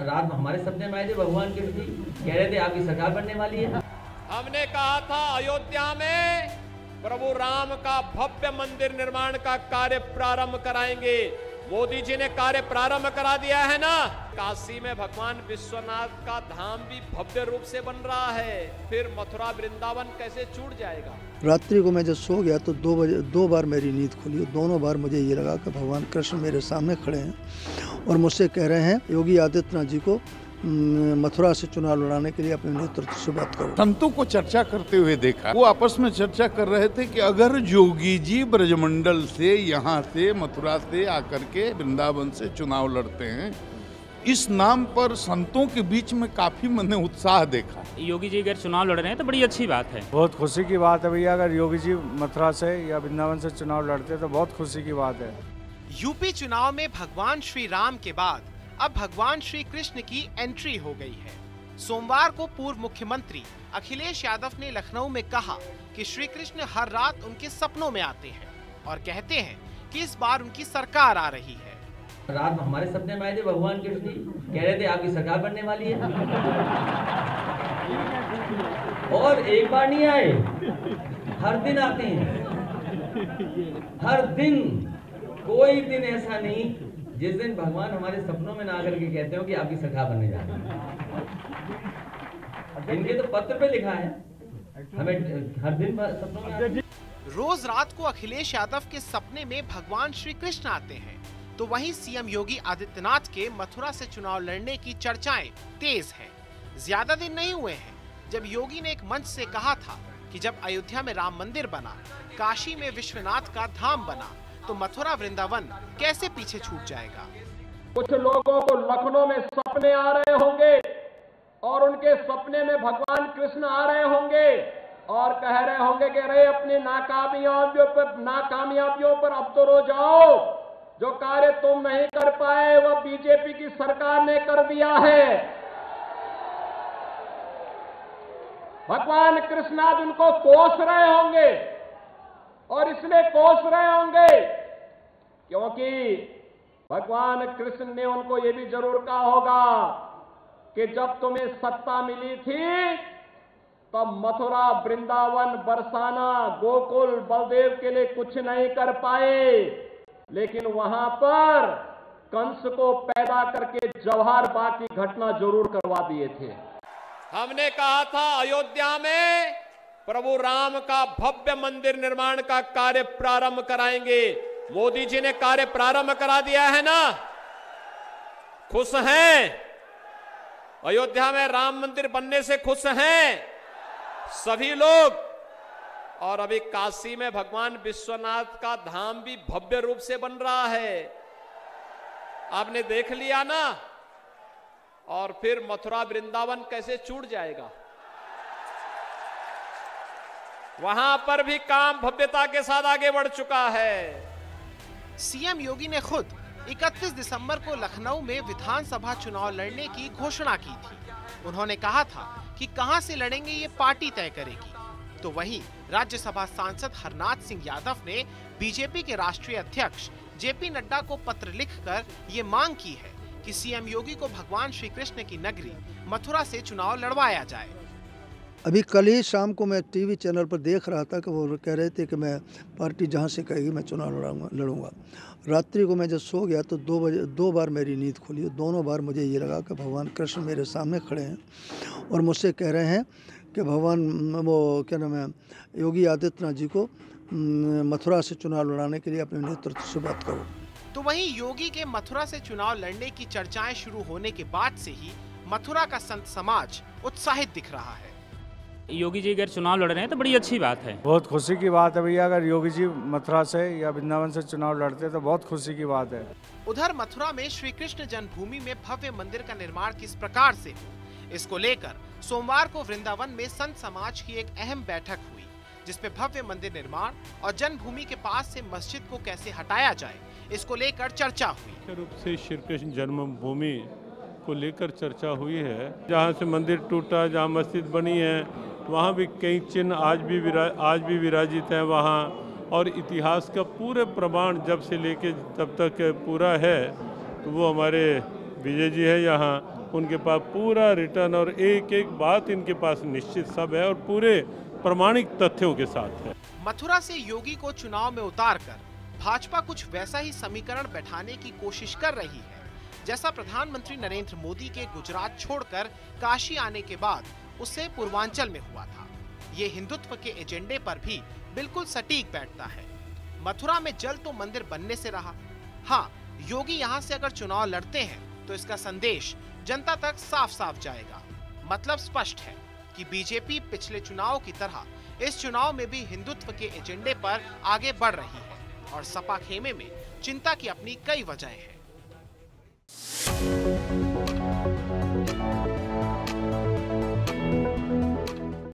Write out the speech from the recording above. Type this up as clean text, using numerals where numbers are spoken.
रात हमारे सपने में आए थे भगवान कृष्ण जी, कह रहे थे आपकी सरकार बनने वाली है। हमने कहा था अयोध्या में प्रभु राम का भव्य मंदिर निर्माण का कार्य प्रारंभ कराएंगे। मोदी जी ने कार्य प्रारंभ करा दिया है ना। काशी में भगवान विश्वनाथ का धाम भी भव्य रूप से बन रहा है। फिर मथुरा वृंदावन कैसे छूट जाएगा। रात्रि को मैं जब सो गया तो 2 बजे 2 बार मेरी नींद खुली। दोनों बार मुझे ये लगा कि भगवान कृष्ण मेरे सामने खड़े हैं और मुझसे कह रहे हैं योगी आदित्यनाथ जी को मथुरा से चुनाव लड़ाने के लिए अपने नेतृत्व से बात करो। संतों को चर्चा करते हुए देखा, वो आपस में चर्चा कर रहे थे कि अगर योगी जी ब्रजमंडल से, यहाँ से, मथुरा से आकर के वृंदावन से चुनाव लड़ते हैं, इस नाम पर संतों के बीच में काफी मैंने उत्साह देखा। योगी जी अगर चुनाव लड़ रहे हैं तो बड़ी अच्छी बात है। बहुत खुशी की बात है भैया, अगर योगी जी मथुरा से या वृंदावन से चुनाव लड़ते तो बहुत खुशी की बात है। यूपी चुनाव में भगवान श्री राम के बाद अब भगवान श्री कृष्ण की एंट्री हो गई है। सोमवार को पूर्व मुख्यमंत्री अखिलेश यादव ने लखनऊ में कहा कि श्री कृष्ण हर रात उनके सपनों में आते हैं और कहते हैं कि इस बार उनकी सरकार आ रही है। रात हमारे सपने में आए थे भगवान कृष्ण जी, कह रहे थे आपकी सरकार बनने वाली है। और एक बार नहीं आए, हर दिन आते हैं। हर दिन, कोई दिन ऐसा नहीं जिस दिन भगवान हमारे सपनों में ना आकर के कहते हो कि आपकी सरकार बनने जा रही है। इनके तो पत्र पे लिखा है, हमें हर दिन सपनों में आते हैं। रोज रात को अखिलेश यादव के सपने में भगवान श्री कृष्ण आते हैं, तो वहीं सीएम योगी आदित्यनाथ के मथुरा से चुनाव लड़ने की चर्चाएं तेज हैं। ज्यादा दिन नहीं हुए हैं जब योगी ने एक मंच से कहा था कि जब अयोध्या में राम मंदिर बना, काशी में विश्वनाथ का धाम बना, तो मथुरा वृंदावन कैसे पीछे छूट जाएगा। कुछ लोगों को लखनऊ में सपने आ रहे होंगे और उनके सपने में भगवान कृष्ण आ रहे होंगे और कह रहे होंगे कि अरे अपनी नाकामयाबियों पर अब तो रो जाओ, जो कार्य तुम नहीं कर पाए वह बीजेपी की सरकार ने कर दिया है। भगवान कृष्ण आज उनको कोस रहे होंगे और इसलिए कोस रहे होंगे क्योंकि भगवान कृष्ण ने उनको यह भी जरूर कहा होगा कि जब तुम्हें सत्ता मिली थी तब मथुरा, वृंदावन, बरसाना, गोकुल, बलदेव के लिए कुछ नहीं कर पाए, लेकिन वहां पर कंस को पैदा करके जवाहर बाग की घटना जरूर करवा दिए थे। हमने कहा था अयोध्या में प्रभु राम का भव्य मंदिर निर्माण का कार्य प्रारंभ कराएंगे। मोदी जी ने कार्य प्रारंभ करा दिया है ना। खुश हैं? अयोध्या में राम मंदिर बनने से खुश हैं सभी लोग। और अभी काशी में भगवान विश्वनाथ का धाम भी भव्य रूप से बन रहा है, आपने देख लिया ना। और फिर मथुरा वृंदावन कैसे छूट जाएगा। वहां पर भी काम भव्यता के साथ आगे बढ़ चुका है। सीएम योगी ने खुद 31 दिसंबर को लखनऊ में विधानसभा चुनाव लड़ने की घोषणा की थी। उन्होंने कहा था कि कहां से लड़ेंगे ये पार्टी तय करेगी। तो वहीं राज्यसभा सांसद हरनाथ सिंह यादव ने बीजेपी के राष्ट्रीय अध्यक्ष जेपी नड्डा को पत्र लिखकर ये मांग की है कि सीएम योगी को भगवान श्री कृष्ण की नगरी मथुरा से चुनाव लड़वाया जाए। अभी कल ही शाम को मैं टीवी चैनल पर देख रहा था कि वो कह रहे थे कि मैं पार्टी जहाँ से कहेगी मैं चुनाव लड़ूंगा। रात्रि को मैं जब सो गया तो 2 बार मेरी नींद खुली। दोनों बार मुझे ये लगा कि भगवान कृष्ण मेरे सामने खड़े हैं और मुझसे कह रहे हैं कि भगवान वो क्या नाम है योगी आदित्यनाथ जी को मथुरा से चुनाव लड़ाने के लिए अपने नेतृत्व से बात करो। तो वहीं योगी के मथुरा से चुनाव लड़ने की चर्चाएं शुरू होने के बाद से ही मथुरा का संत समाज उत्साहित दिख रहा है। योगी जी अगर चुनाव लड़ रहे हैं तो बड़ी अच्छी बात है। बहुत खुशी की बात है भैया, अगर योगी जी मथुरा से या वृंदावन से चुनाव लड़ते तो बहुत खुशी की बात है। उधर मथुरा में श्री कृष्ण जन्मभूमि में भव्य मंदिर का निर्माण किस प्रकार से हो, इसको लेकर सोमवार को वृंदावन में संत समाज की एक अहम बैठक हुई, जिसमें भव्य मंदिर निर्माण और जन्मभूमि के पास से मस्जिद को कैसे हटाया जाए, इसको लेकर चर्चा हुई। मुख्य रूप से श्री कृष्ण जन्मभूमि को लेकर चर्चा हुई है। जहाँ से मंदिर टूटा, जहाँ मस्जिद बनी है, वहाँ भी कई चिन्ह आज भी विराजित हैं वहाँ। और इतिहास का पूरे प्रमाण जब से लेके तब तक पूरा है, तो वो हमारे विजय जी है यहाँ। उनके पास पूरा रिटर्न और एक एक बात इनके पास निश्चित सब है और पूरे प्रमाणिक तथ्यों के साथ है। मथुरा से योगी को चुनाव में उतारकर भाजपा कुछ वैसा ही समीकरण बैठाने की कोशिश कर रही है जैसा प्रधानमंत्री नरेंद्र मोदी के गुजरात छोड़कर काशी आने के बाद उससे पूर्वांचल में हुआ था। ये हिंदुत्व के एजेंडे पर भी बिल्कुल सटीक बैठता है। मथुरा में जल तो मंदिर बनने से रहा। हाँ, योगी यहाँ से अगर चुनाव लड़ते हैं तो इसका संदेश जनता तक साफ साफ जाएगा। मतलब स्पष्ट है कि बीजेपी पिछले चुनाव की तरह इस चुनाव में भी हिंदुत्व के एजेंडे पर आगे बढ़ रही है और सपा खेमे में चिंता की अपनी कई वजहें हैं।